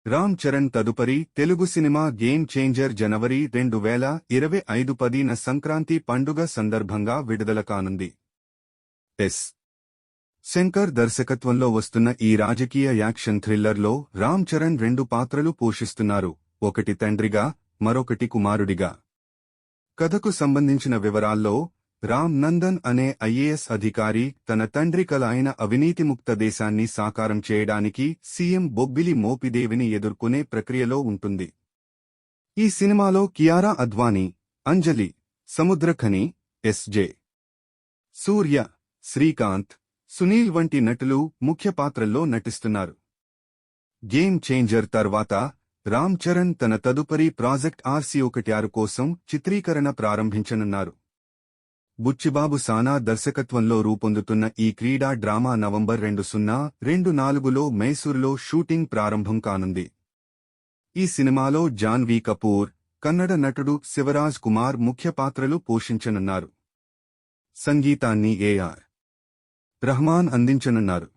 రామ్ చరణ్ తదుపరి Telugu cinema game changer జనవరి 2025 10న సంక్రాంతి పండుగ సందర్భంగా విడుదల కానుంది. ఎస్. శంకర్ దర్శకత్వంలో వస్తున్న ఈ రాజకీయ యాక్షన్ థ్రిల్లర్లో రామ్ చరణ్ 2 పాత్రలు పోషిస్తున్నారు, ఒకటి తండ్రిగా, మరొకటి కుమారుడిగా. కథకు సంబంధించిన వివరాల్లో రామ్ నందన్ అనే ఐఏఎస్ అధికారి తన తండ్రి కల అయిన అవినీతిముక్త దేశాన్ని సాకారం చేయడానికి సీఎం బొబ్బిలి మోపిదేవిని ఎదుర్కొనే ప్రక్రియలో ఉంటుంది. ఈ సినిమాలో కియారా అద్వానీ, అంజలి, సముద్రఖని, ఎస్.జె. సూర్య, శ్రీకాంత్, సునీల్ వంటి నటులు ముఖ్య పాత్రల్లో నటిస్తున్నారు. గేమ్ చేంజర్ తర్వాత రామ్ చరణ్ తన తదుపరి ప్రాజెక్ట్ RC-16 కోసం చిత్రీకరణ ప్రారంభించనున్నారు. బుచ్చిబాబు సానా దర్శకత్వంలో రూపొందుతున్న ఈ క్రీడా డ్రామా నవంబర్ 2024లో మైసూరులో షూటింగ్ ప్రారంభం కానుంది. ఈ సినిమాలో జాన్వీ కపూర్, కన్నడ నటుడు శివరాజ్ కుమార్ ముఖ్య పాత్రలు పోషించనున్నారు. సంగీతాన్ని A.R. రెహమాన్ అందించనున్నారు.